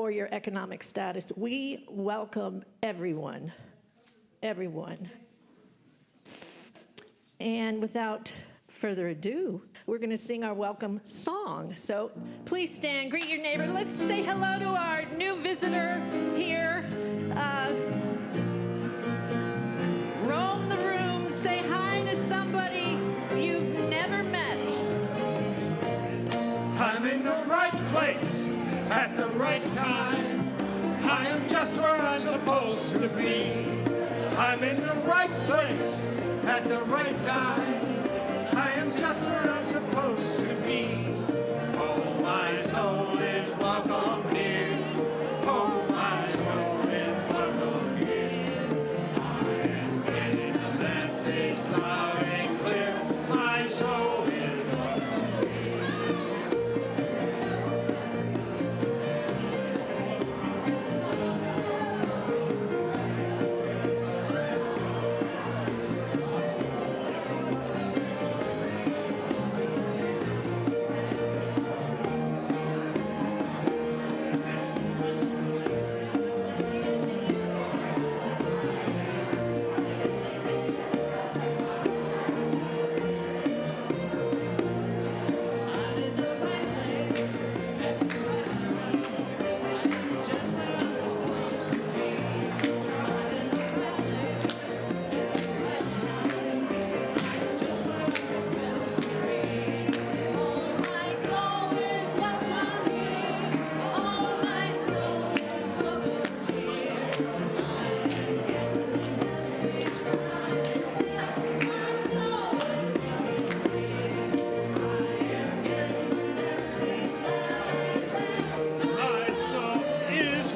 or your economic status. We welcome everyone. Everyone. And without further ado, we're going to sing our welcome song. So please stand, greet your neighbor. Let's say hello to our new visitor here. Roam the room, say hi to somebody you've never met. I'm in the right place at the right time. I am just where I'm supposed to be. I'm in the right place at the right time. I am just where I'm supposed to be. Oh, my soul is welcome here. Oh, my soul is welcome here. I am getting the message loud and clear. My soul is welcome here.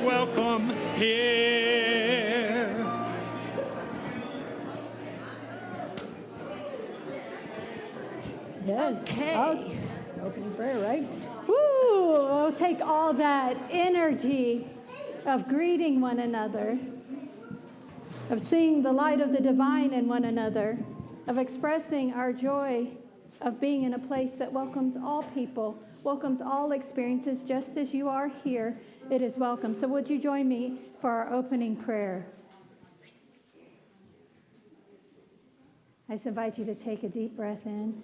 Welcome here. Yes. Okay. Opening prayer, right? Woo! We'll take all that energy of greeting one another, of seeing the light of the divine in one another, of expressing our joy of being in a place that welcomes all people, welcomes all experiences, just as you are here. It is welcome. So would you join me for our opening prayer? I just invite you to take a deep breath in,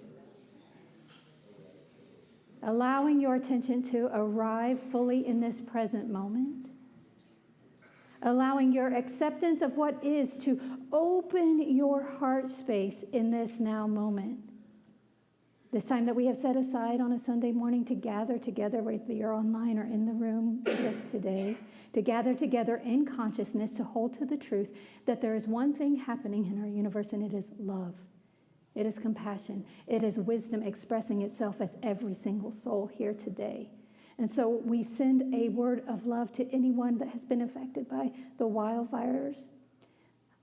allowing your attention to arrive fully in this present moment, allowing your acceptance of what is to open your heart space in this now moment. This time that we have set aside on a Sunday morning to gather together, whether you're online or in the room with us today, to gather together in consciousness, to hold to the truth that there is one thing happening in our universe, and it is love. It is compassion. It is wisdom expressing itself as every single soul here today. And so we send a word of love to anyone that has been affected by the wildfires,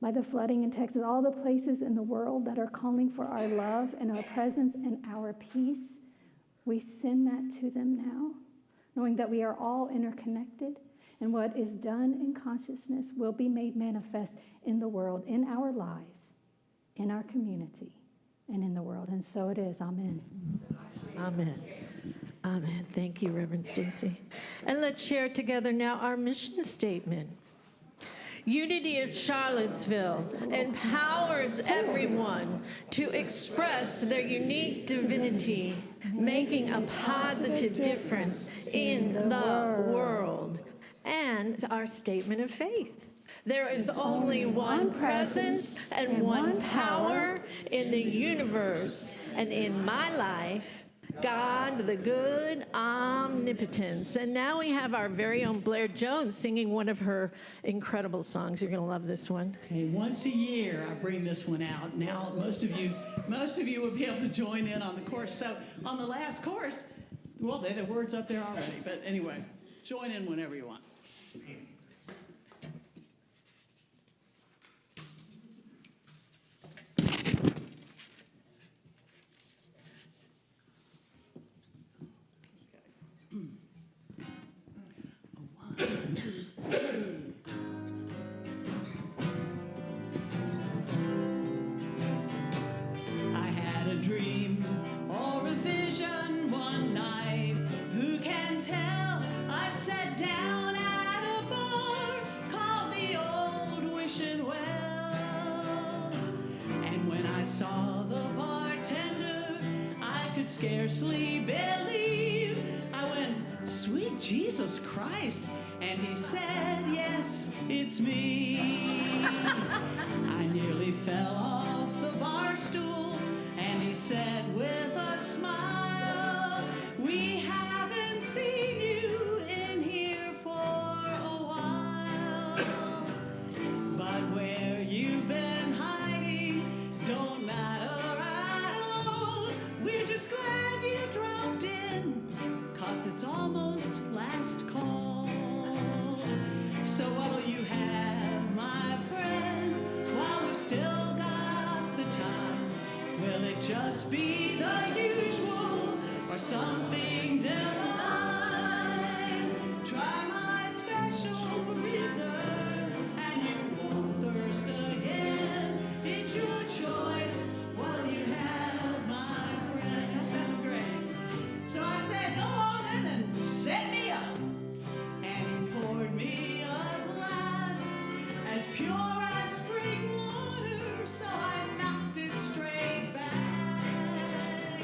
by the flooding in Texas, all the places in the world that are calling for our love and our presence and our peace. We send that to them now, knowing that we are all interconnected, and what is done in consciousness will be made manifest in the world, in our lives, in our community, and in the world. And so it is. Amen. Amen. Amen. Thank you, Reverend Stacy. And let's share together now our mission statement. Unity of Charlottesville empowers everyone to express their unique divinity, making a positive difference in the world. And our statement of faith. There is only one presence and one power in the universe and in my life, God, the good omnipotence. And now we have our very own Blair Jones singing one of her incredible songs. You're going to love this one. Okay, once a year I bring this one out. Now most of you will be able to join in on the chorus. So on the last chorus, well, the words up there already. But anyway, join in whenever you want. I had a dream or a vision one night. Who can tell? I sat down scarcely believe. I went, sweet Jesus Christ. And he said, yes, it's me. I nearly fell off the bar stool. And he said with a smile, we haven't seen you in here for a while. But where you've been hiding don't matter at all. We're just glad you dropped in, 'cause it's almost last call. So what'll you have, my friend, while we've still got the time? Will it just be the usual or something divine? Try my special reserve and you won't thirst again. It's your choice. What'll you have, my friend? That sounds great. So I said, go on in and set me up. And he poured me a glass as pure as spring water, so I knocked it straight back.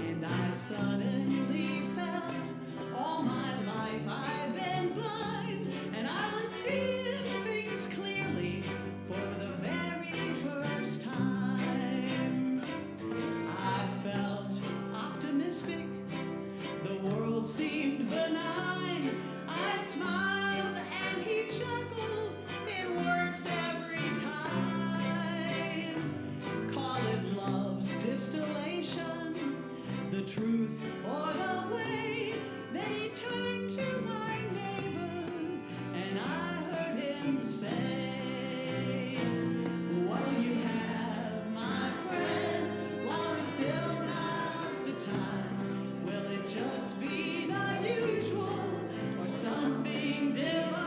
And I suddenly felt all my life I've been blind, and I was seeing things clearly for the very first time. I felt optimistic, the world seemed benign. I smiled and he chuckled, it works every time. Call it love's distillation, the truth or the way. Then he turned to my neighbor and I heard him say, what'll you have, my friend, while we still got the time? Will it just be the usual or something divine?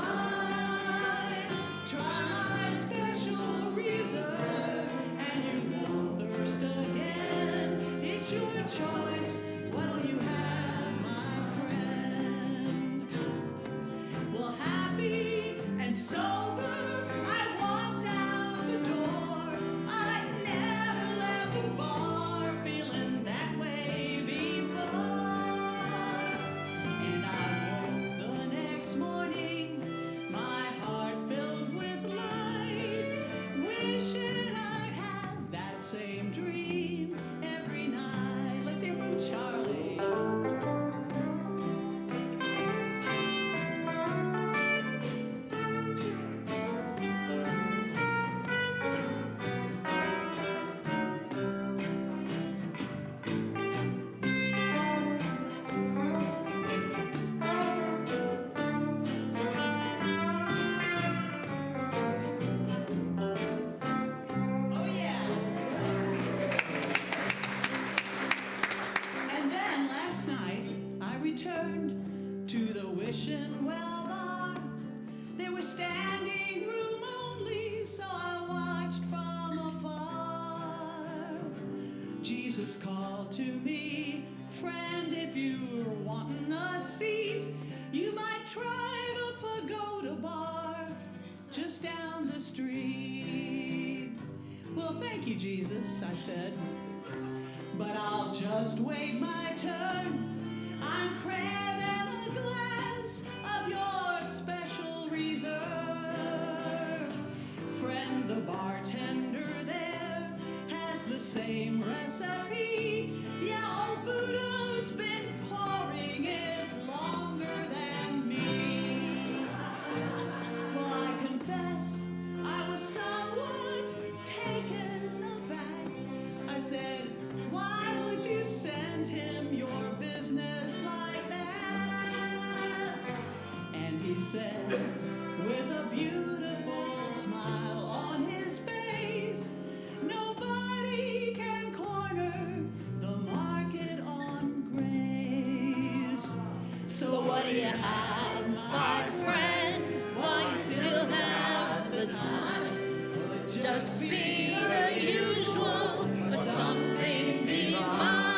Try my special reserve and you won't thirst again. It's your choice. What'll you have, my friend? Well, happy and sober, I walked out the door. I never left a bar feeling that way before. And I woke the next morning, my heart filled with light, wishing I'd have that same dream every night. Let's hear from Charlie. Oh yeah. And then last night I returned to the Wishing Well bar. There was standing room only, so I watched from afar. Jesus called to me, friend, if you're wanting a seat, you might try the Pagoda Bar just down the street. Well, thank you, Jesus, I said, but I'll just wait my turn. I'm craving a glass of your special reserve. Friend, the bartender there has the same recipe. Yeah, old Buddha's been pouring it longer than me. Well, I confess I was somewhat taken aback. I said, why would you send him your business like that? And he said, with a beautiful smile on his face, nobody can corner the market on grace. So what do you have, my friend, while you still have the time? Just be the usual or something divine.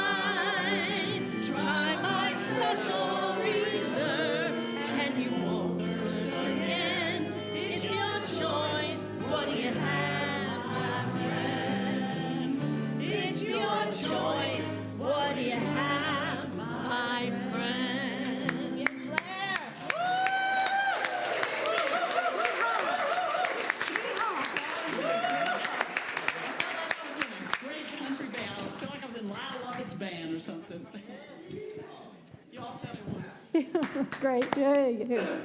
Try my special reserve and you won't thirst again. It's your choice. great. Yay.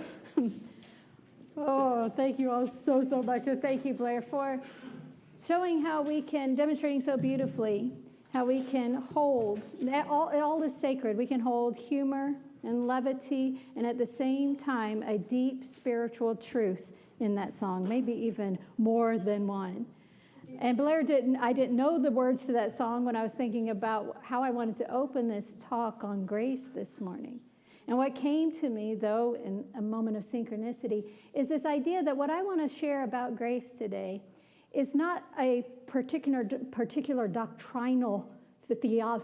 Oh, thank you all so much. And thank you, Blair, for showing how we can, demonstrating so beautifully, how we can hold, all is sacred. We can hold humor and levity and at the same time a deep spiritual truth in that song, maybe even more than one. And Blair I didn't know the words to that song when I was thinking about how I wanted to open this talk on grace this morning. And what came to me, though, in a moment of synchronicity, is this idea that what I want to share about grace today is not a particular doctrinal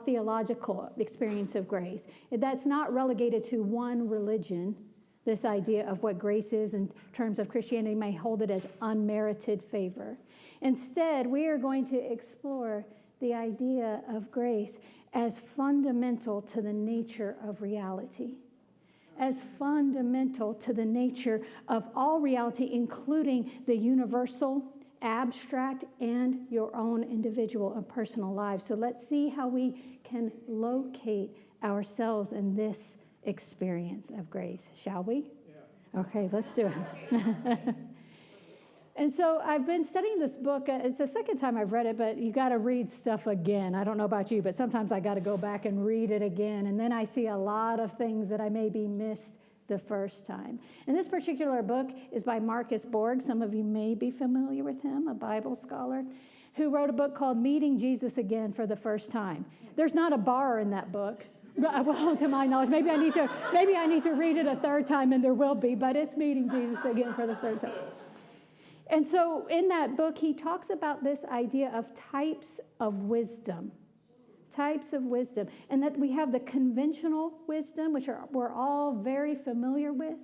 theological experience of grace. That's not relegated to one religion. This idea of what grace is in terms of Christianity may hold it as unmerited favor. Instead, we are going to explore the idea of grace as fundamental to the nature of reality, as fundamental to the nature of all reality, including the universal, abstract, and your own individual and personal lives. So let's see how we can locate ourselves in this experience of grace, shall we? Yeah. Okay, let's do it. And so I've been studying this book. It's the second time I've read it, but you got to read stuff again. I don't know about you, but sometimes I got to go back and read it again. And then I see a lot of things that I maybe missed the first time. And this particular book is by Marcus Borg. Some of you may be familiar with him, a Bible scholar, who wrote a book called Meeting Jesus Again for the First Time. There's not a bar in that book. Well, to my knowledge, maybe I need to read it a third time, and there will be, but it's Meeting Jesus Again for the third time. And so in that book, he talks about this idea of types of wisdom, and that we have the conventional wisdom, which we're all very familiar with,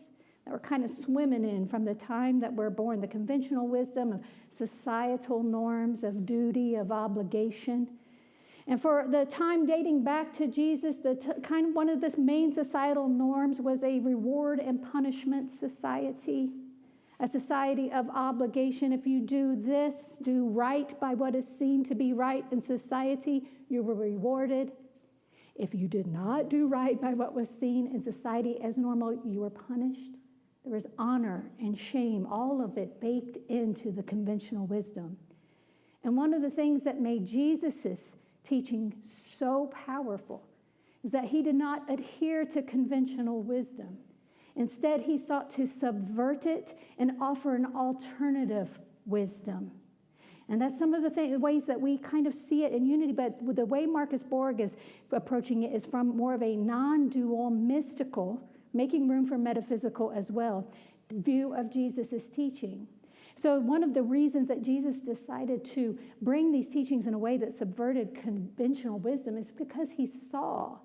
that we're kind of swimming in from the time that we're born, the conventional wisdom of societal norms, of duty, of obligation. And for the time dating back to Jesus, one of the main societal norms was a reward and punishment society. A society of obligation. If you do this, do right by what is seen to be right in society, you were rewarded. If you did not do right by what was seen in society as normal, you were punished. There was honor and shame, all of it baked into the conventional wisdom. And one of the things that made Jesus' teaching so powerful is that he did not adhere to conventional wisdom. Instead, he sought to subvert it and offer an alternative wisdom. And that's some of the ways that we kind of see it in unity. But the way Marcus Borg is approaching it is from more of a non-dual, mystical, making room for metaphysical as well, view of Jesus' teaching. So one of the reasons that Jesus decided to bring these teachings in a way that subverted conventional wisdom is because he saw,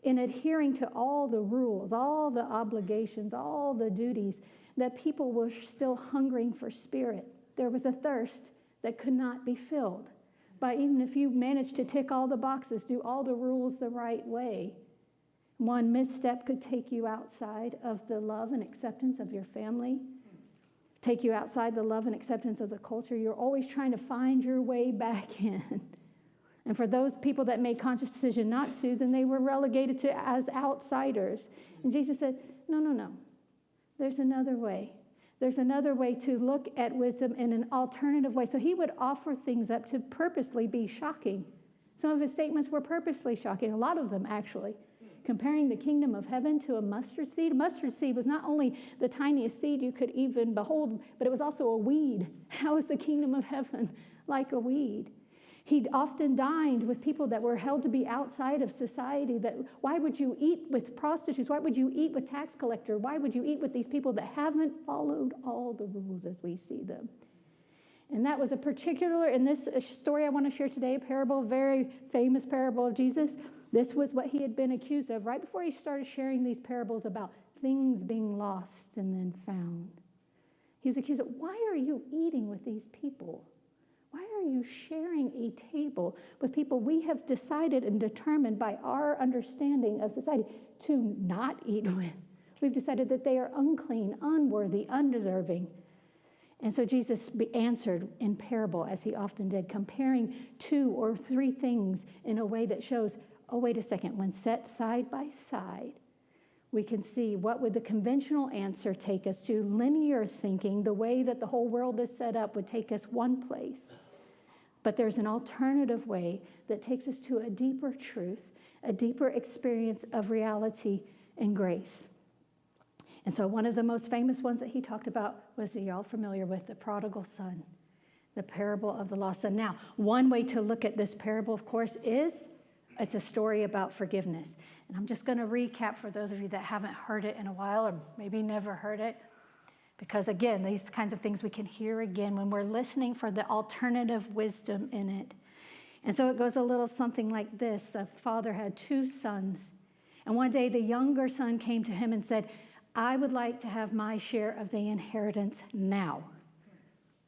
in adhering to all the rules, all the obligations, all the duties, that people were still hungering for spirit. There was a thirst that could not be filled by even if you managed to tick all the boxes, do all the rules the right way. One misstep could take you outside of the love and acceptance of your family, take you outside the love and acceptance of the culture. You're always trying to find your way back in. And for those people that made conscious decision not to, then they were relegated to as outsiders. And Jesus said, no. There's another way. There's another way to look at wisdom in an alternative way. So he would offer things up to purposely be shocking. Some of his statements were purposely shocking, a lot of them actually. Comparing the kingdom of heaven to a mustard seed. A mustard seed was not only the tiniest seed you could even behold, but it was also a weed. How is the kingdom of heaven like a weed? He often dined with people that were held to be outside of society. That why would you eat with prostitutes? Why would you eat with tax collectors? Why would you eat with these people that haven't followed all the rules as we see them? And that was a particular, in this story I want to share today, a parable, very famous parable of Jesus. This was what he had been accused of right before he started sharing these parables about things being lost and then found. He was accused of, why are you eating with these people? Why are you sharing a table with people we have decided and determined by our understanding of society to not eat with? We've decided that they are unclean, unworthy, undeserving. And so Jesus answered in parable, as he often did, comparing 2 or 3 things in a way that shows, oh, wait a second, when set side by side, we can see what would the conventional answer take us to. Linear thinking, the way that the whole world is set up, would take us one place. But there's an alternative way that takes us to a deeper truth, a deeper experience of reality and grace. And so one of the most famous ones that he talked about was, are y'all familiar with, the prodigal son, the parable of the lost son? Now, one way to look at this parable, of course, is it's a story about forgiveness. And I'm just going to recap for those of you that haven't heard it in a while, or maybe never heard it. Because again, these kinds of things we can hear again when we're listening for the alternative wisdom in it. And so it goes a little something like this. The father had 2 sons. And one day the younger son came to him and said, I would like to have my share of the inheritance now.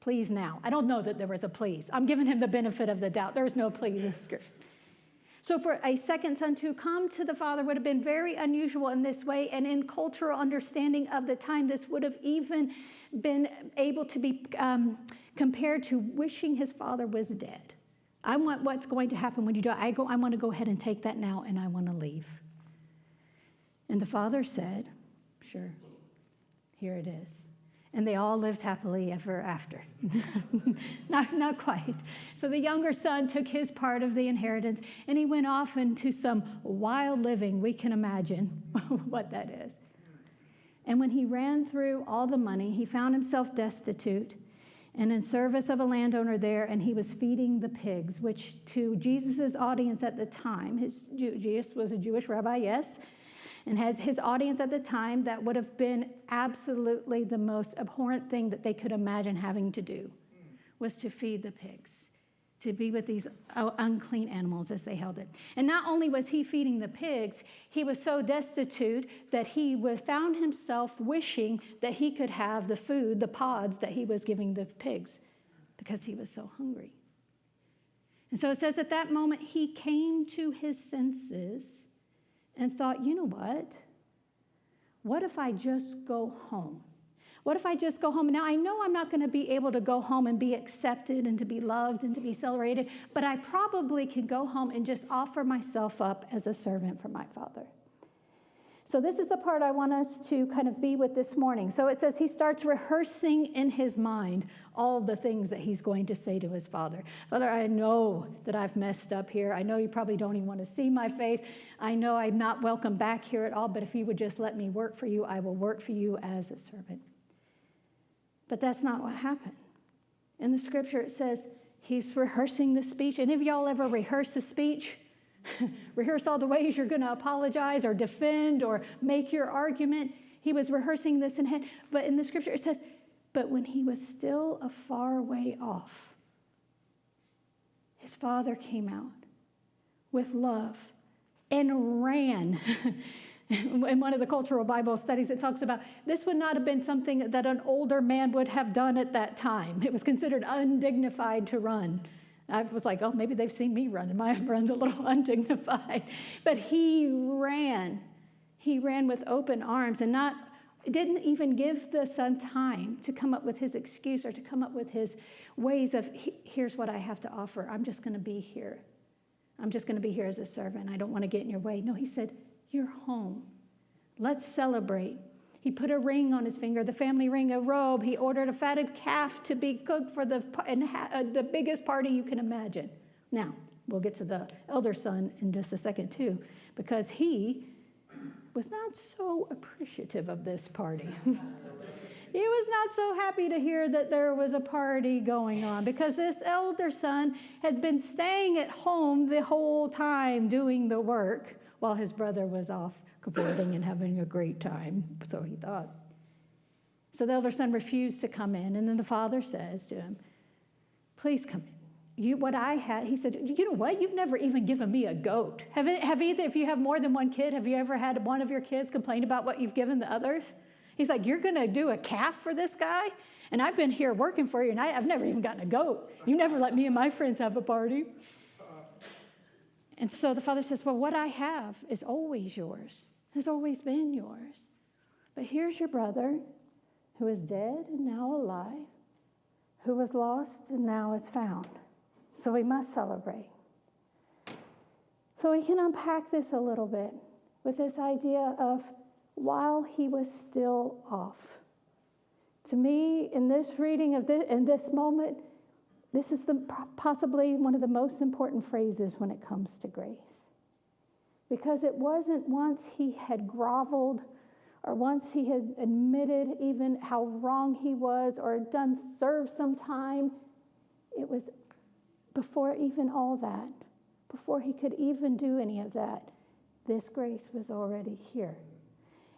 Please now. I don't know that there was a please. I'm giving him the benefit of the doubt. There's no please. So for a second son to come to the father would have been very unusual in this way, and in cultural understanding of the time, this would have even been able to be compared to wishing his father was dead. I want what's going to happen when you die. I want to go ahead and take that now, and I want to leave. And the father said, sure, here it is. And they all lived happily ever after. Not quite. So the younger son took his part of the inheritance, and he went off into some wild living. We can imagine what that is. And when he ran through all the money, he found himself destitute and in service of a landowner there, and he was feeding the pigs, which to Jesus' audience at the time, Jesus was a Jewish rabbi, yes, and has his audience at the time, that would have been absolutely the most abhorrent thing that they could imagine having to do, was to feed the pigs, to be with these unclean animals as they held it. And not only was he feeding the pigs, he was so destitute that he found himself wishing that he could have the food, the pods that he was giving the pigs, because he was so hungry. And so it says at that moment he came to his senses and thought, you know what? What if I just go home? What if I just go home? Now, I know I'm not going to be able to go home and be accepted and to be loved and to be celebrated, but I probably can go home and just offer myself up as a servant for my father. So this is the part I want us to kind of be with this morning. So it says he starts rehearsing in his mind all the things that he's going to say to his father. Father, I know that I've messed up here. I know you probably don't even want to see my face. I know I'm not welcome back here at all, but if you would just let me work for you, I will work for you as a servant. But that's not what happened. In the scripture, it says he's rehearsing the speech. And if y'all ever rehearse a speech, rehearse all the ways you're going to apologize or defend or make your argument. He was rehearsing this in head. But in the scripture, it says, but when he was still a far way off, his father came out with love and ran. In one of the cultural Bible studies, it talks about this would not have been something that an older man would have done at that time. It was considered undignified to run. I was like, oh, maybe they've seen me run, and my run's a little undignified. But he ran. He ran with open arms and didn't even give the son time to come up with his excuse or to come up with his ways of, here's what I have to offer. I'm just going to be here. I'm just going to be here as a servant. I don't want to get in your way. No, he said, you're home. Let's celebrate. He put a ring on his finger, the family ring, a robe. He ordered a fatted calf to be cooked for the biggest party you can imagine. Now, we'll get to the elder son in just a second too, because he was not so appreciative of this party. He was not so happy to hear that there was a party going on, because this elder son had been staying at home the whole time doing the work while his brother was off cavorting and having a great time, so he thought. So the elder son refused to come in, and then the father says to him, please come in. He said, you know what? You've never even given me a goat. If you have more than one kid, have you ever had one of your kids complain about what you've given the others? He's like, you're going to do a calf for this guy? And I've been here working for you, and I've never even gotten a goat. You never let me and my friends have a party. And so the father says, well, what I have is always yours, has always been yours. But here's your brother who is dead and now alive, who was lost and now is found. So we must celebrate. So we can unpack this a little bit with this idea of while he was still off. To me, in this reading of this, in this moment, this is possibly one of the most important phrases when it comes to grace. Because it wasn't once he had groveled or once he had admitted even how wrong he was or served some time. It was before even all that, before he could even do any of that, this grace was already here.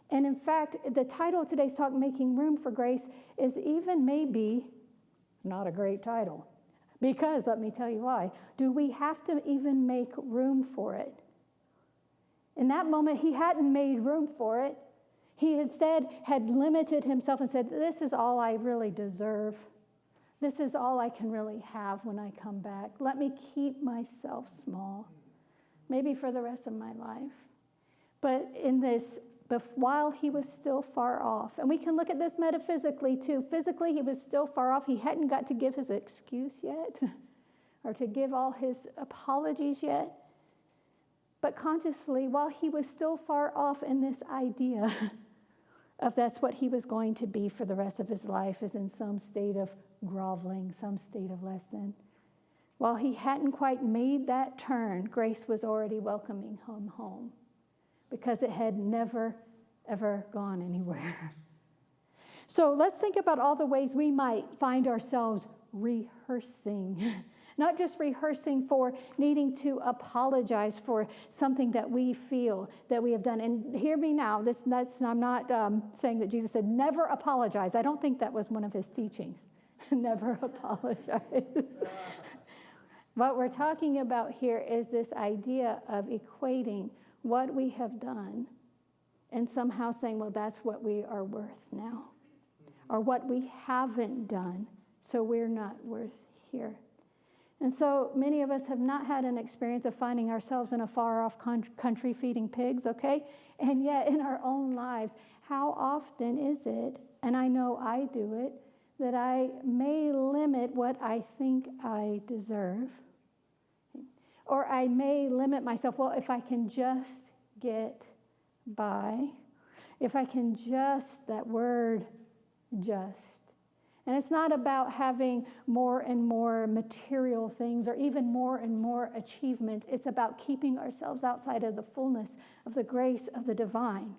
And in fact, the title of today's talk, Making Room for Grace, is even maybe not a great title. Because, let me tell you why. Do we have to even make room for it? In that moment, he hadn't made room for it. He had limited himself and said, this is all I really deserve. This is all I can really have when I come back. Let me keep myself small, maybe for the rest of my life. But in this, while he was still far off, and we can look at this metaphysically too. Physically, he was still far off. He hadn't got to give his excuse yet or to give all his apologies yet. But consciously, while he was still far off in this idea of that's what he was going to be for the rest of his life, is in some state of groveling, some state of less than. While he hadn't quite made that turn, grace was already welcoming him home because it had never, ever gone anywhere. So let's think about all the ways we might find ourselves rehearsing. Not just rehearsing for needing to apologize for something that we feel that we have done. And hear me now, I'm not saying that Jesus said, never apologize. I don't think that was one of his teachings. Never apologize. What we're talking about here is this idea of equating what we have done and somehow saying, well, that's what we are worth now. Or what we haven't done, so we're not worth here. And so many of us have not had an experience of finding ourselves in a far-off country feeding pigs, okay? And yet in our own lives, how often is it, and I know I do it, that I may limit what I think I deserve, or I may limit myself, well, if I can just get by, if I can just, that word, just. And it's not about having more and more material things or even more and more achievements. It's about keeping ourselves outside of the fullness of the grace of the divine.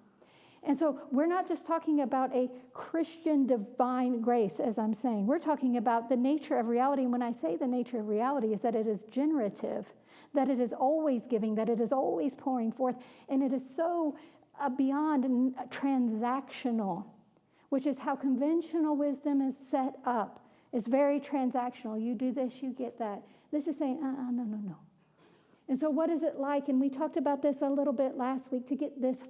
And so we're not just talking about a Christian divine grace, as I'm saying. We're talking about the nature of reality. And when I say the nature of reality is that it is generative, that it is always giving, that it is always pouring forth, and it is so beyond transactional, which is how conventional wisdom is set up. It's very transactional. You do this, you get that. This is saying, no. And so what is it like? And we talked about this a little bit last week, to get this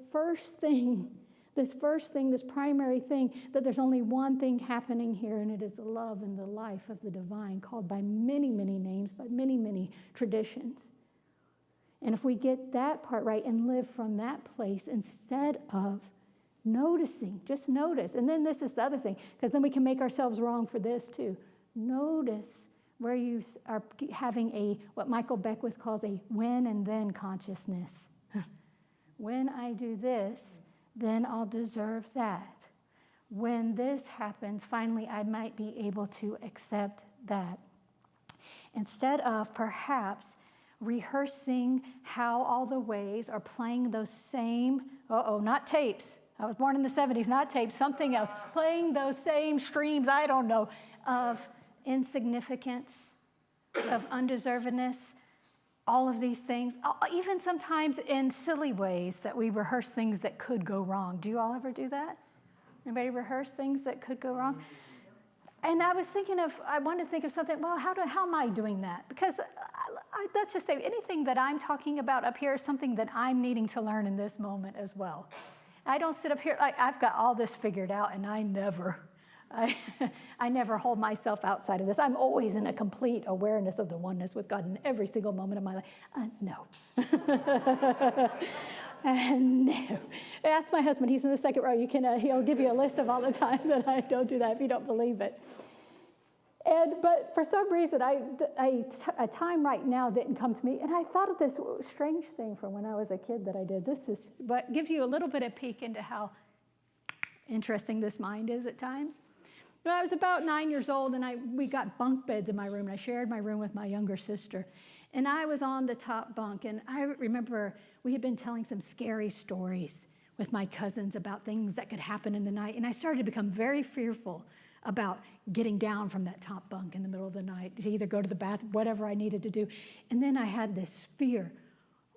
primary thing, that there's only one thing happening here, and it is the love and the life of the divine, called by many, many names, by many, many traditions. And if we get that part right and live from that place instead of noticing, just notice. And then this is the other thing, because then we can make ourselves wrong for this too. Notice where you are having what Michael Beckwith calls a when and then consciousness. When I do this, then I'll deserve that. When this happens, finally I might be able to accept that. Instead of perhaps rehearsing how all the ways are playing those same, not tapes. I was born in the 70s, not tapes, something else. Playing those same streams, I don't know, of insignificance, of undeservedness, all of these things. Even sometimes in silly ways that we rehearse things that could go wrong. Do you all ever do that? Anybody rehearse things that could go wrong? And I wanted to think of something, well, how am I doing that? Because let's just say anything that I'm talking about up here is something that I'm needing to learn in this moment as well. I don't sit up here like I've got all this figured out, and I never hold myself outside of this. I'm always in a complete awareness of the oneness with God in every single moment of my life. No. No. Ask my husband. He's in the second row. He'll give you a list of all the times that I don't do that if you don't believe it. But for some reason, a time right now didn't come to me. And I thought of this strange thing from when I was a kid that I did. But gives you a little bit of peek into how interesting this mind is at times. But I was about 9 years old, and we got bunk beds in my room, and I shared my room with my younger sister. And I was on the top bunk, and I remember we had been telling some scary stories with my cousins about things that could happen in the night. And I started to become very fearful about getting down from that top bunk in the middle of the night to either go to the bathroom, whatever I needed to do. And then I had this fear,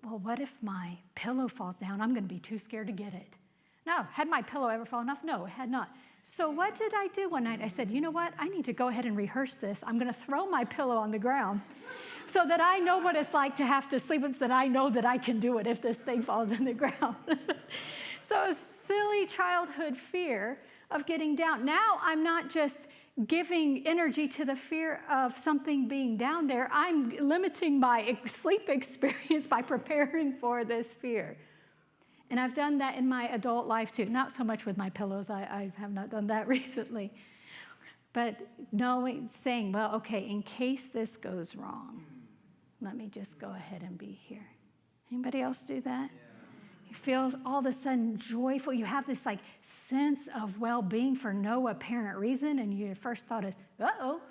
well, what if my pillow falls down? I'm going to be too scared to get it. Now, had my pillow ever fallen off? No, it had not. So what did I do one night? I said, you know what? I need to go ahead and rehearse this. I'm going to throw my pillow on the ground so that I know what it's like to have to sleep, and so that I know that I can do it if this thing falls in the ground. So a silly childhood fear of getting down. Now I'm not just giving energy to the fear of something being down there. I'm limiting my sleep experience by preparing for this fear. And I've done that in my adult life too. Not so much with my pillows. I have not done that recently. But saying, well, okay, in case this goes wrong, let me just go ahead and be here. Anybody else do that? You feel all of a sudden joyful. You have this sense of well-being for no apparent reason, and your first thought is, uh-oh.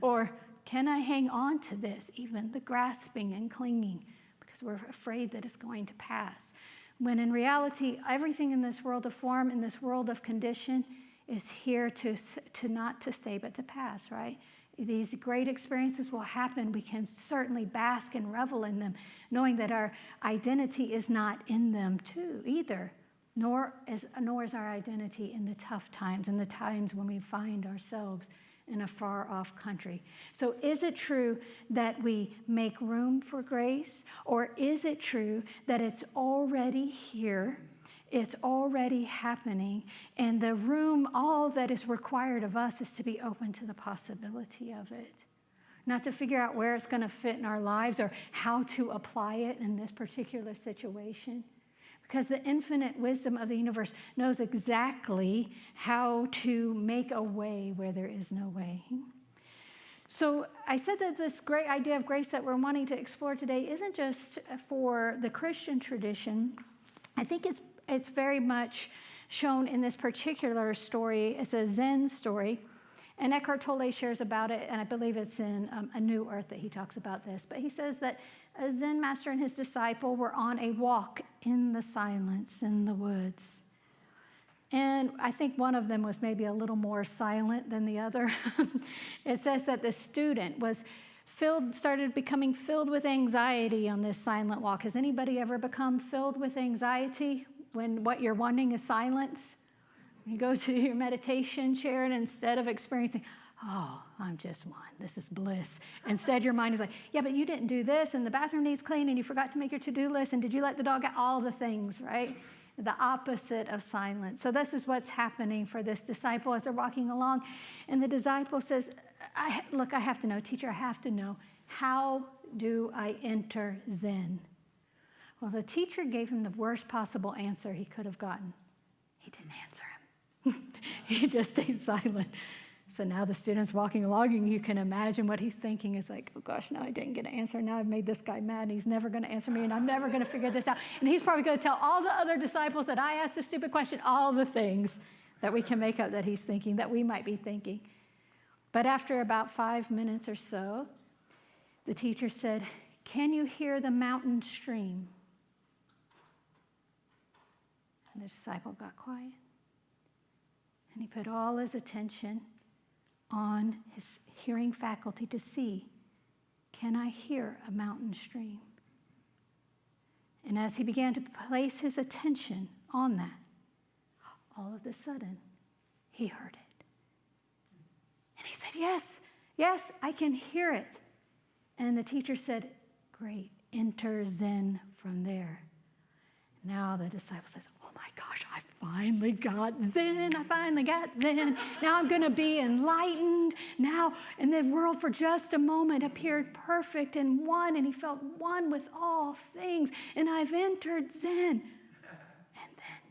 Or, can I hang on to this? Even the grasping and clinging, because we're afraid that it's going to pass. When in reality, everything in this world of form, in this world of condition, is here to not to stay, but to pass, right? These great experiences will happen. We can certainly bask and revel in them, knowing that our identity is not in them too either, nor is our identity in the tough times, in the times when we find ourselves in a far-off country. So is it true that we make room for grace, or is it true that it's already here? It's already happening, and the room, all that is required of us is to be open to the possibility of it. Not to figure out where it's going to fit in our lives or how to apply it in this particular situation. Because the infinite wisdom of the universe knows exactly how to make a way where there is no way. So I said that this great idea of grace that we're wanting to explore today isn't just for the Christian tradition. I think it's very much shown in this particular story. It's a Zen story. And Eckhart Tolle shares about it, and I believe it's in A New Earth that he talks about this. But he says that a Zen master and his disciple were on a walk in the silence in the woods. And I think one of them was maybe a little more silent than the other. It says that the student started becoming filled with anxiety on this silent walk. Has anybody ever become filled with anxiety when what you're wanting is silence? You go to your meditation chair, and instead of experiencing, oh, I'm just one, this is bliss. Instead, your mind is like, yeah, but you didn't do this, and the bathroom needs clean, and you forgot to make your to-do list, and did you let the dog out? All the things, right? The opposite of silence. So this is what's happening for this disciple as they're walking along. And the disciple says, I have to know, teacher, I have to know, how do I enter Zen? Well, the teacher gave him the worst possible answer he could have gotten. He didn't answer him. He just stayed silent. So now the student's walking along, and you can imagine what he's thinking is like, oh gosh, now I didn't get an answer. Now I've made this guy mad, and he's never going to answer me, and I'm never going to figure this out. And he's probably going to tell all the other disciples that I asked a stupid question, all the things that we can make up that he's thinking, that we might be thinking. But after about 5 minutes or so, the teacher said, can you hear the mountain stream? And the disciple got quiet. And he put all his attention on his hearing faculty to see, can I hear a mountain stream? And as he began to place his attention on that, all of a sudden, he heard it. And he said, yes, I can hear it. And the teacher said, great, enter Zen from there. Now the disciple says, oh my gosh, I finally got Zen. Now I'm going to be enlightened. Now, and the world for just a moment appeared perfect and one, and he felt one with all things. And I've entered Zen. And then,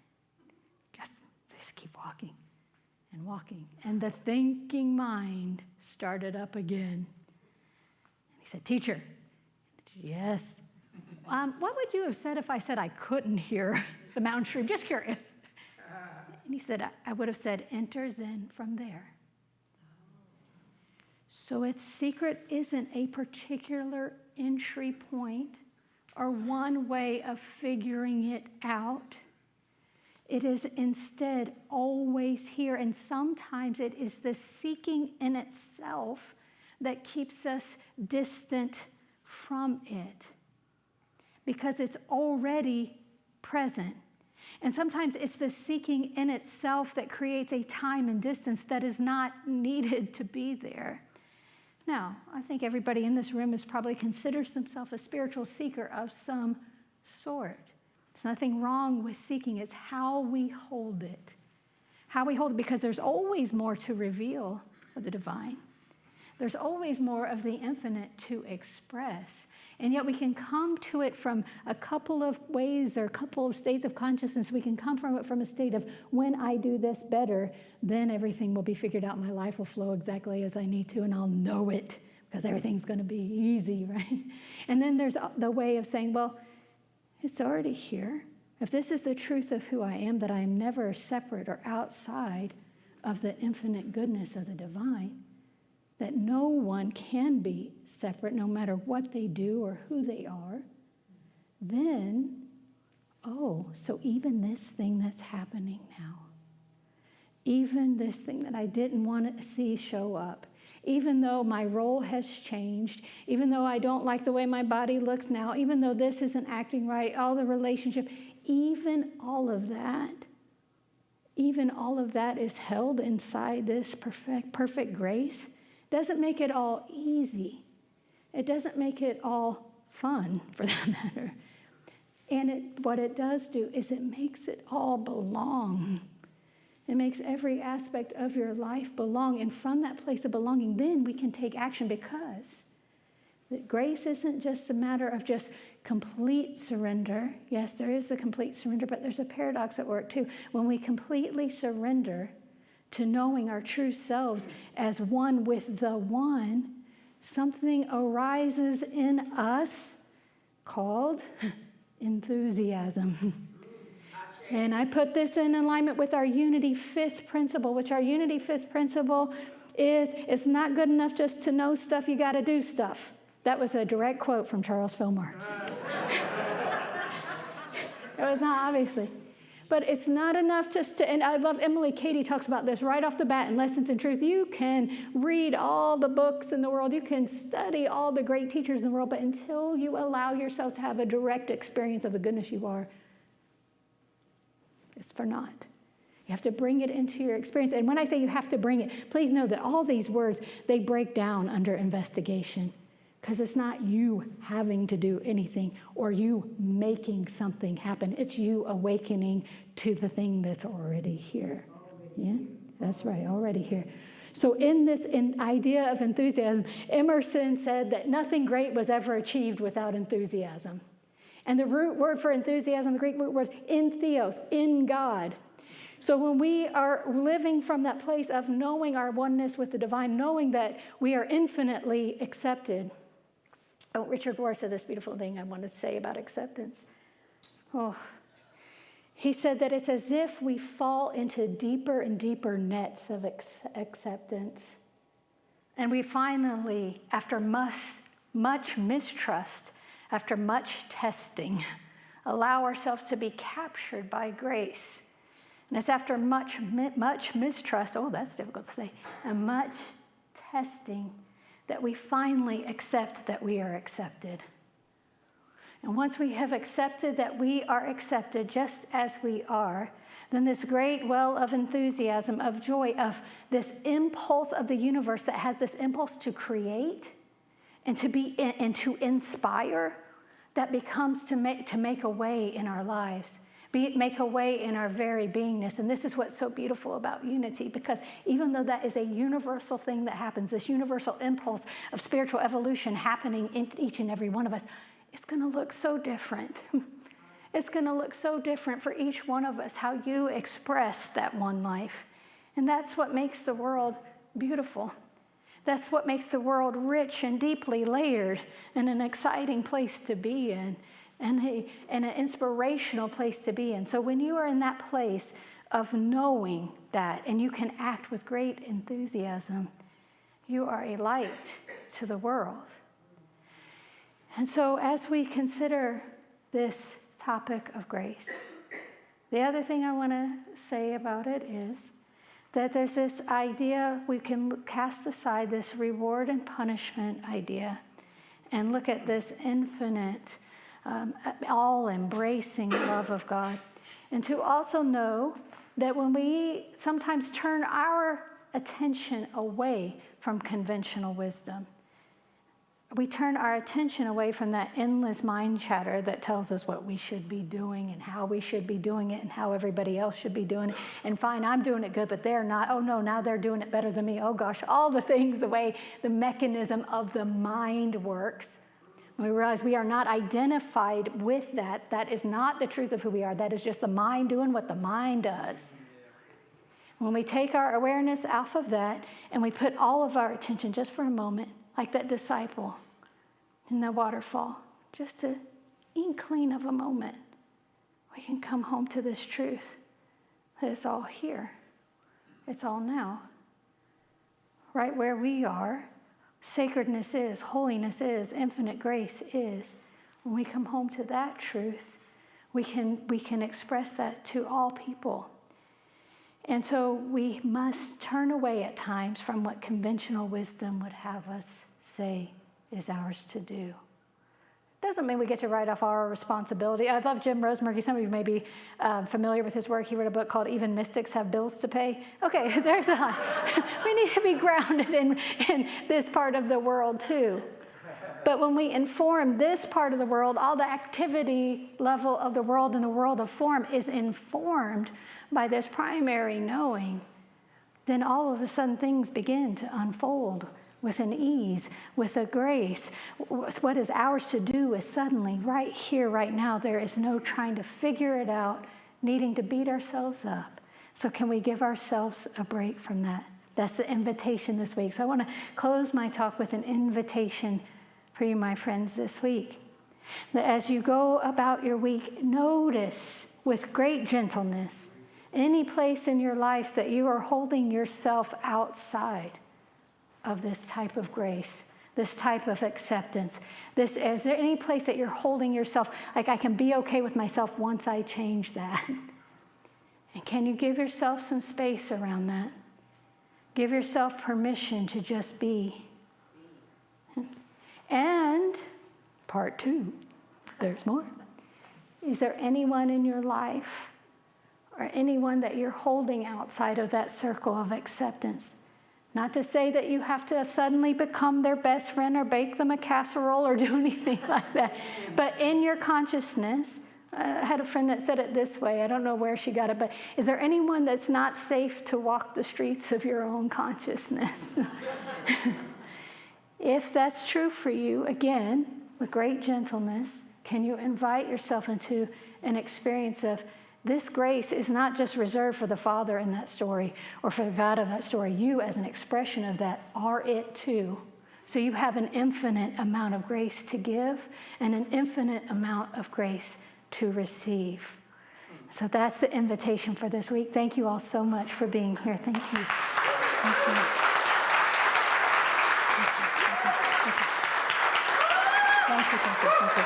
just keep walking. and walking. And the thinking mind started up again. And he said, "Teacher." "Yes." "What would you have said if I said I couldn't hear the mountain stream? Just curious." And he said, "I would have said, enter Zen from there." So its secret isn't a particular entry point or one way of figuring it out. It is instead always here, and sometimes it is the seeking in itself that keeps us distant from it because it's already present. And sometimes it's the seeking in itself that creates a time and distance that is not needed to be there. Now, I think everybody in this room probably considers themselves a spiritual seeker of some sort. There's nothing wrong with seeking. It's how we hold it. How we hold it, because there's always more to reveal of the divine. There's always more of the infinite to express. And yet we can come to it from a couple of ways or a couple of states of consciousness. We can come from it from a state of, when I do this better, then everything will be figured out. My life will flow exactly as I need to, and I'll know it because everything's going to be easy, right? And then there's the way of saying, well, it's already here. If this is the truth of who I am, that I am never separate or outside of the infinite goodness of the divine, that no one can be separate no matter what they do or who they are, then, so even this thing that's happening now, even this thing that I didn't want to see show up, even though my role has changed, even though I don't like the way my body looks now, even though this isn't acting right, all the relationship, even all of that is held inside this perfect grace. Doesn't make it all easy. It doesn't make it all fun, for that matter. And what it does do is it makes it all belong. It makes every aspect of your life belong. And from that place of belonging, then we can take action, because grace isn't just a matter of just complete surrender. Yes, there is a complete surrender, but there's a paradox at work too. When we completely surrender to knowing our true selves as one with the one, something arises in us called enthusiasm. And I put this in alignment with our unity fifth principle, which our unity fifth principle is, it's not good enough just to know stuff, you got to do stuff. That was a direct quote from Charles Fillmore. It was not, obviously. But it's not enough just to, and I love Emily Cady talks about this right off the bat in Lessons in Truth. You can read all the books in the world, you can study all the great teachers in the world, but until you allow yourself to have a direct experience of the goodness you are, it's for naught. You have to bring it into your experience. And when I say you have to bring it, please know that all these words, they break down under investigation. Because it's not you having to do anything or you making something happen. It's you awakening to the thing that's already here. Yeah, that's right, already here. So in this idea of enthusiasm, Emerson said that nothing great was ever achieved without enthusiasm. And the root word for enthusiasm, the Greek root word, in theos, in God. So when we are living from that place of knowing our oneness with the divine, knowing that we are infinitely accepted. Oh, Richard Rohr said this beautiful thing I wanted to say about acceptance. He said that it's as if we fall into deeper and deeper nets of acceptance. And we finally, after much mistrust, after much testing, allow ourselves to be captured by grace. And it's after much mistrust, that's difficult to say, and much testing that we finally accept that we are accepted. And once we have accepted that we are accepted just as we are, then this great well of enthusiasm, of joy, of this impulse of the universe that has this impulse to create and to inspire, that becomes to make a way in our lives. Make a way in our very beingness. And this is what's so beautiful about unity, because even though that is a universal thing that happens, this universal impulse of spiritual evolution happening in each and every one of us, it's going to look so different. It's going to look so different for each one of us, how you express that one life. And that's what makes the world beautiful. That's what makes the world rich and deeply layered and an exciting place to be in and an inspirational place to be in. So when you are in that place of knowing that and you can act with great enthusiasm, you are a light to the world. And so as we consider this topic of grace, the other thing I want to say about it is that there's this idea, we can cast aside this reward and punishment idea and look at this infinite, all-embracing love of God. And to also know that when we sometimes turn our attention away from conventional wisdom, we turn our attention away from that endless mind chatter that tells us what we should be doing and how we should be doing it and how everybody else should be doing it. And fine, I'm doing it good, but they're not. Oh no, now they're doing it better than me. Oh gosh, all the things, the way the mechanism of the mind works. When we realize we are not identified with that, that is not the truth of who we are. That is just the mind doing what the mind does. When we take our awareness off of that and we put all of our attention just for a moment, like that disciple in the waterfall, just an inkling of a moment, we can come home to this truth that it's all here. It's all now. Right where we are, sacredness is, holiness is, infinite grace is. When we come home to that truth, we can express that to all people. And so we must turn away at times from what conventional wisdom would have us say is ours to do. Doesn't mean we get to write off our responsibility. I love Jim Rosemurky. Some of you may be familiar with his work. He wrote a book called Even Mystics Have Bills to Pay. Okay, there's a we need to be grounded in this part of the world too. But when we inform this part of the world, all the activity level of the world and the world of form is informed by this primary knowing, then all of a sudden things begin to unfold with an ease, with a grace. What is ours to do is suddenly, right here, right now, there is no trying to figure it out, needing to beat ourselves up. So can we give ourselves a break from that? That's the invitation this week. So I want to close my talk with an invitation for you, my friends, this week. That as you go about your week, notice with great gentleness any place in your life that you are holding yourself outside of this type of grace, this type of acceptance. Is there any place that you're holding yourself, like I can be okay with myself once I change that? And can you give yourself some space around that? Give yourself permission to just be. And part 2, there's more. Is there anyone in your life or anyone that you're holding outside of that circle of acceptance? Not to say that you have to suddenly become their best friend or bake them a casserole or do anything like that. But in your consciousness, I had a friend that said it this way. I don't know where she got it, but is there anyone that's not safe to walk the streets of your own consciousness? If that's true for you, again, with great gentleness, can you invite yourself into an experience of this grace is not just reserved for the Father in that story or for the God of that story. You, as an expression of that, are it too. So you have an infinite amount of grace to give and an infinite amount of grace to receive. So that's the invitation for this week. Thank you all so much for being here. Thank you. Thank you. Thank you.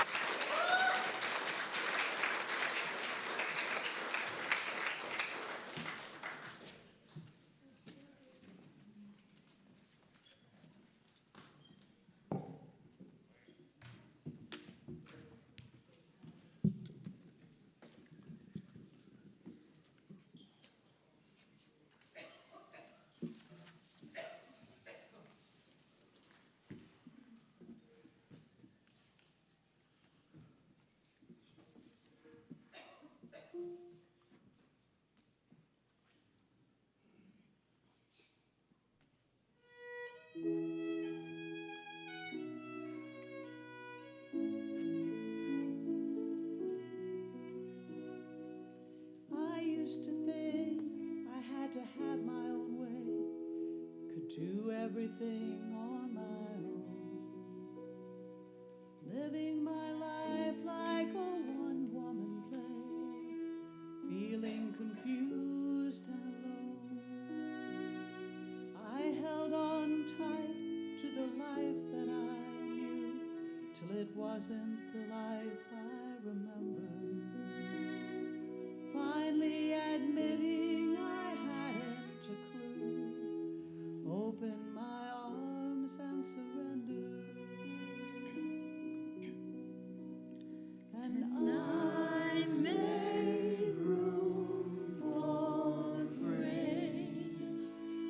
everything on my own, living my life like a one-woman play, feeling confused and alone. I held on tight to the life that I knew, till it wasn't the life I remembered. Finally admitting I hadn't a clue, opened my arms and surrendered. And I made room for grace.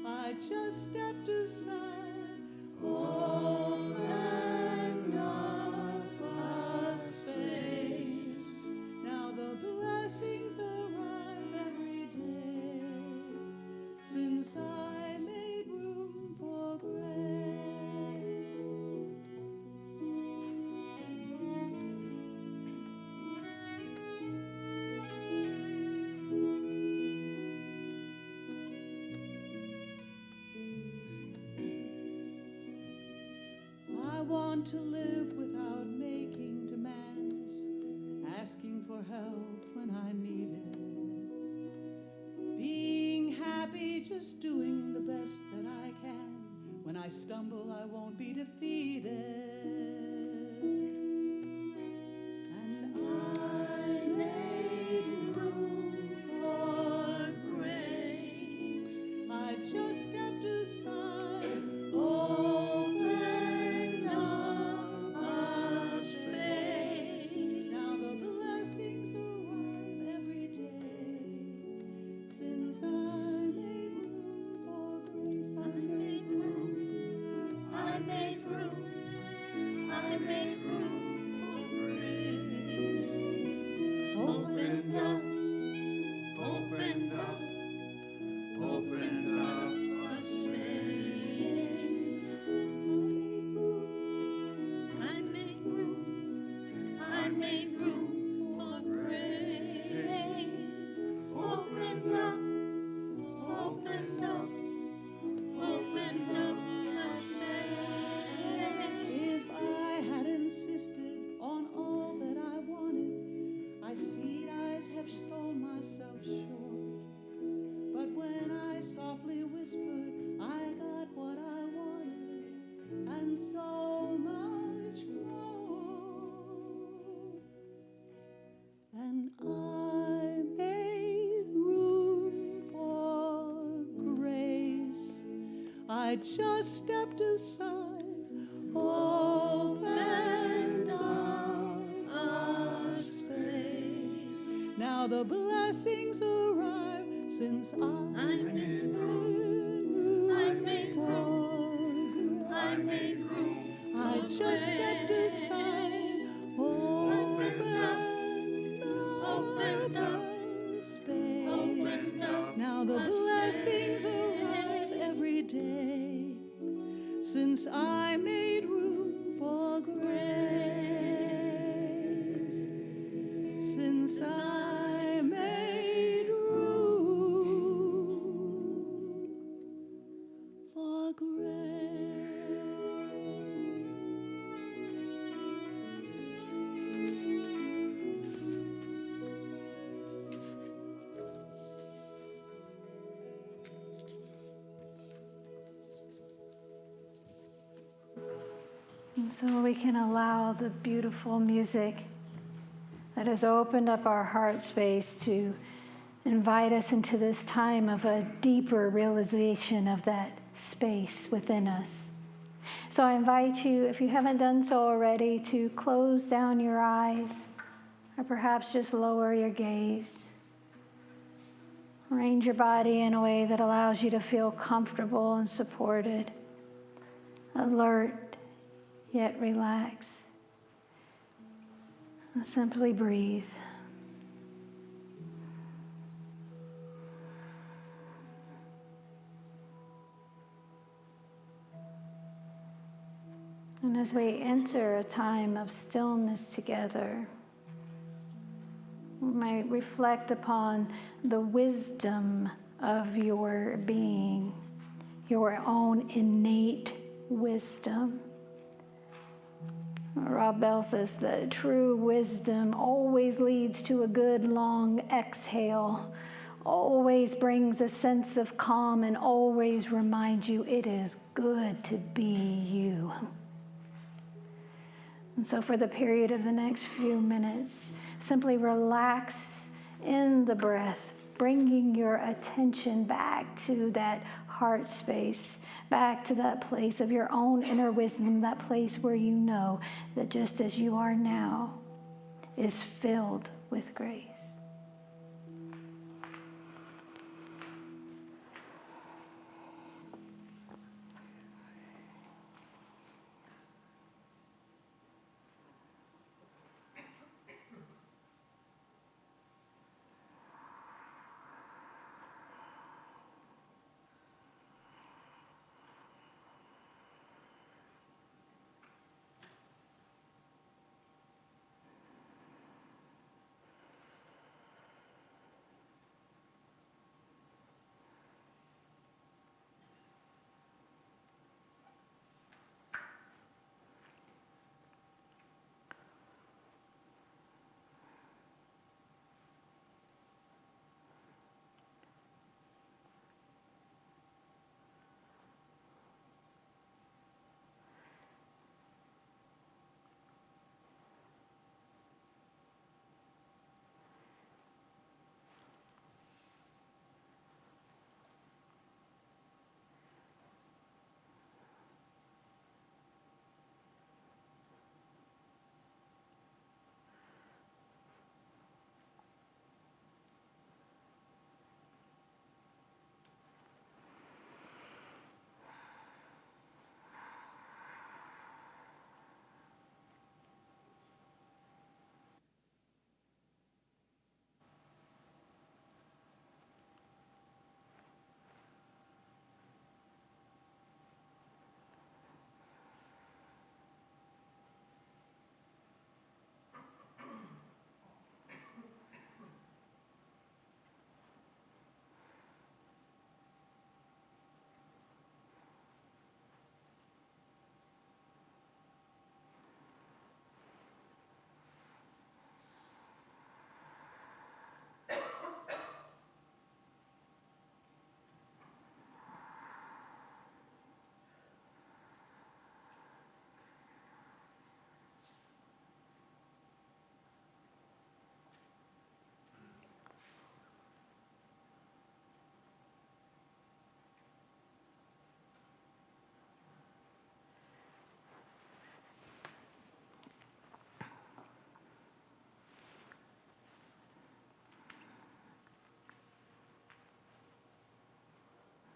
I just stepped aside, opened up a space. Now the blessings arrive every day, since I made room for grace. I want to live without making demands, asking for help when I need it, being happy just doing the best that I can. When I stumble, I won't be defeated. And I made room for grace. I just stepped aside, opened up a space. Now the blessings arrive every day, since I made room for grace. I made room. I made room. I made room for grace. Opened up. Opened up. Opened up a space. I made room. I made room for grace. Opened up. Opened up. Opened up a space. If I had insisted on all that I wanted, I see I'd have sold myself short. But when I softly whispered, I got what I wanted, and so much more. And I made room for grace. I just stepped aside, opened up a space. Now the blessings arrive, since I made room. I made room. I made room. I just stepped aside, opened up space. Opened up. Now the blessings arrive every day, since I made room for grace. Since I made room for grace. And so we can allow the beautiful music that has opened up our heart space to invite us into this time of a deeper realization of that space within us. So I invite you, if you haven't done so already, to close down your eyes, or perhaps just lower your gaze. Arrange your body in a way that allows you to feel comfortable and supported, alert, yet relax. And simply breathe. And as we enter a time of stillness together, we might reflect upon the wisdom of your being, your own innate wisdom. Rob Bell says that true wisdom always leads to a good long exhale, always brings a sense of calm, and always reminds you it is good to be you. And so for the period of the next few minutes, simply relax in the breath, bringing your attention back to that heart space, back to that place of your own inner wisdom, that place where you know that just as you are now is filled with grace.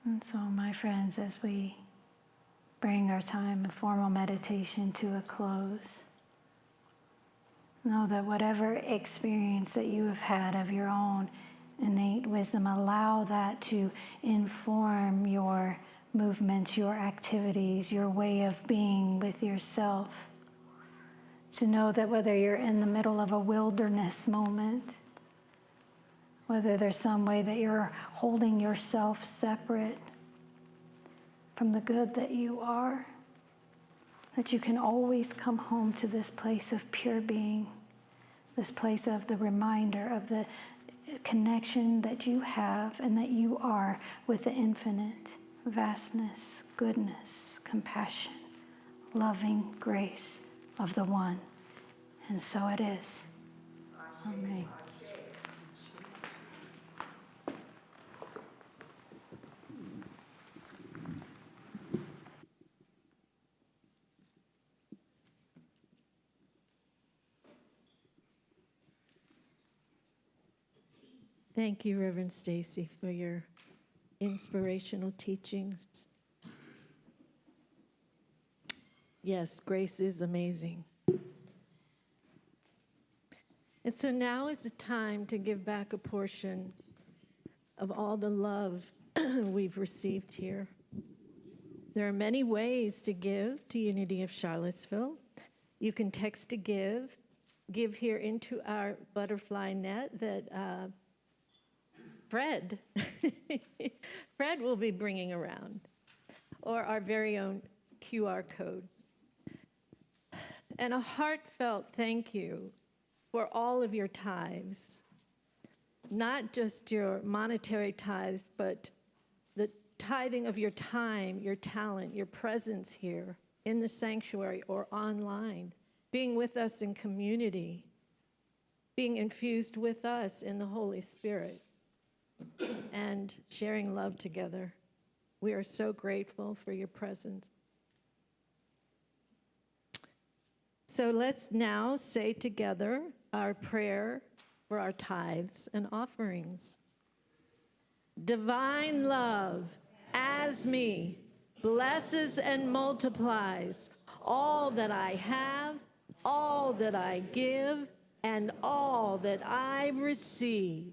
And so, my friends, as we bring our time of formal meditation to a close, know that whatever experience that you have had of your own innate wisdom, allow that to inform your movements, your activities, your way of being with yourself. To know that whether you're in the middle of a wilderness moment, whether there's some way that you're holding yourself separate from the good that you are, that you can always come home to this place of pure being, this place of the reminder of the connection that you have and that you are with the infinite vastness, goodness, compassion, loving grace of the One. And so it is. Amen. Thank you, Reverend Stacy, for your inspirational teachings. Yes, grace is amazing. And so now is the time to give back a portion of all the love we've received here. There are many ways to give to Unity of Charlottesville. You can text to give here into our butterfly net that Fred will be bringing around. or our very own QR code. And a heartfelt thank you for all of your tithes, not just your monetary tithes, but the tithing of your time, your talent, your presence here in the sanctuary or online, being with us in community, being infused with us in the Holy Spirit, and sharing love together. We are so grateful for your presence. So let's now say together our prayer for our tithes and offerings. Divine love, as me, blesses and multiplies all that I have, all that I give, and all that I receive.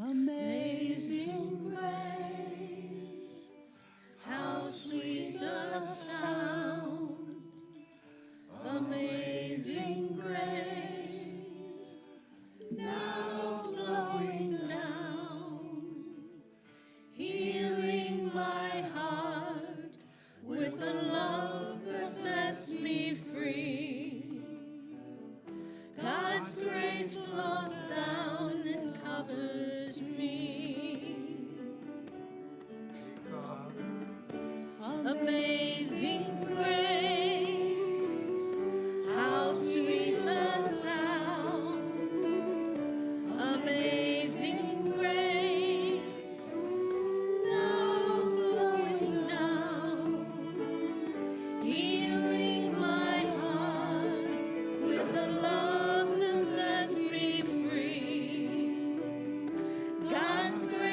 Amazing grace, how sweet the sound. Amazing grace, now flowing down, healing my heart with a love that sets me free. God's grace flows down and covers me. Amazing grace, how sweet the sound. Amazing grace, now flowing down, healing my heart with a love that sets me free. God's grace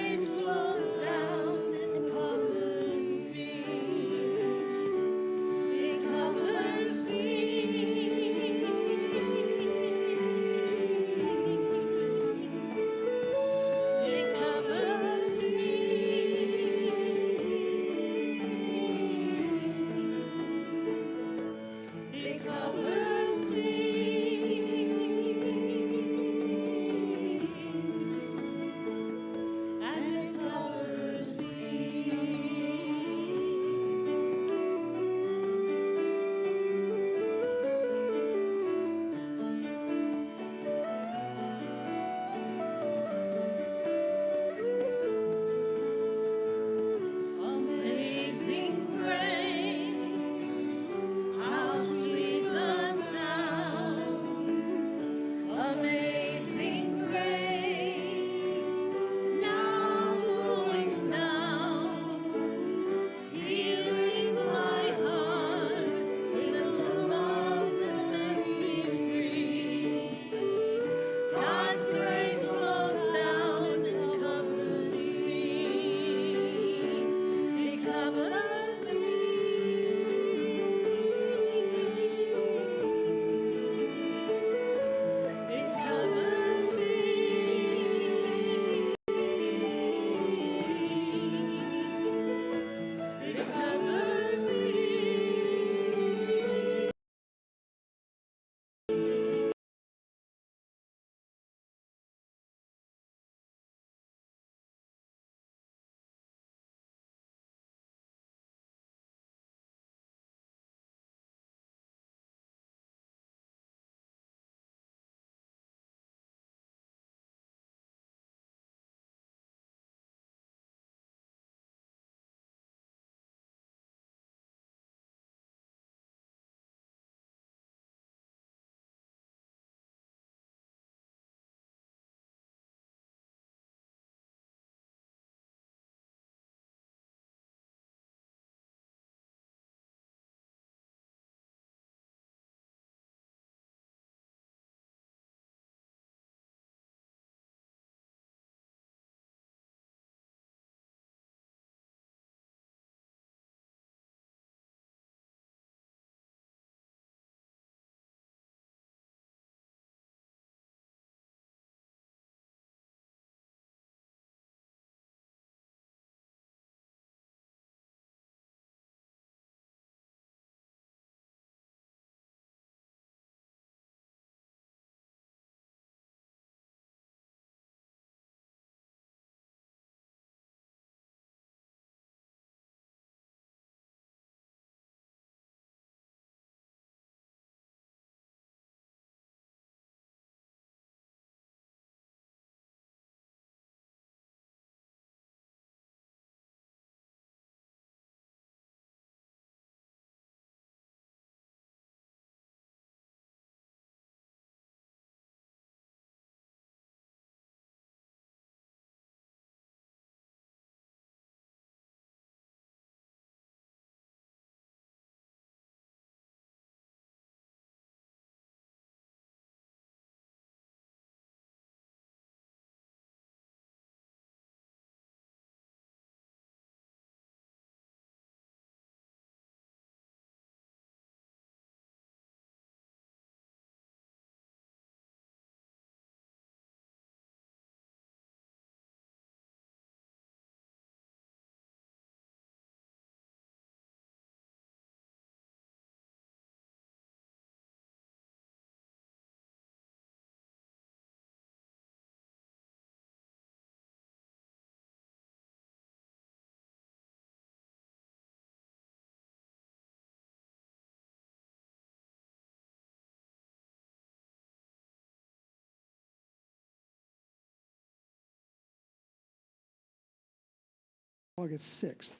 August 6th.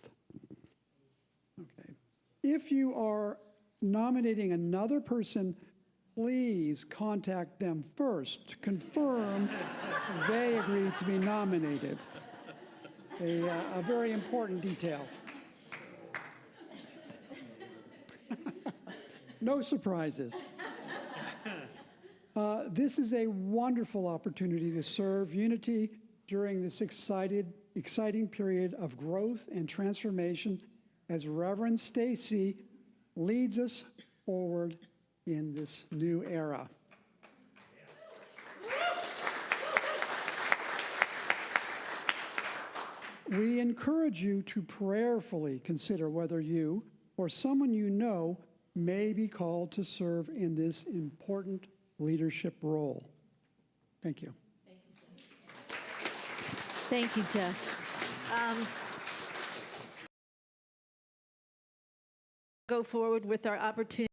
Okay. If you are nominating another person, please contact them first to confirm they agreed to be nominated. A very important detail. No surprises. This is a wonderful opportunity to serve Unity during this exciting period of growth and transformation as Reverend Stacy leads us forward in this new era. We encourage you to prayerfully consider whether you or someone you know may be called to serve in this important leadership role. Thank you. Thank you, Jeff. Go forward with our opportunity.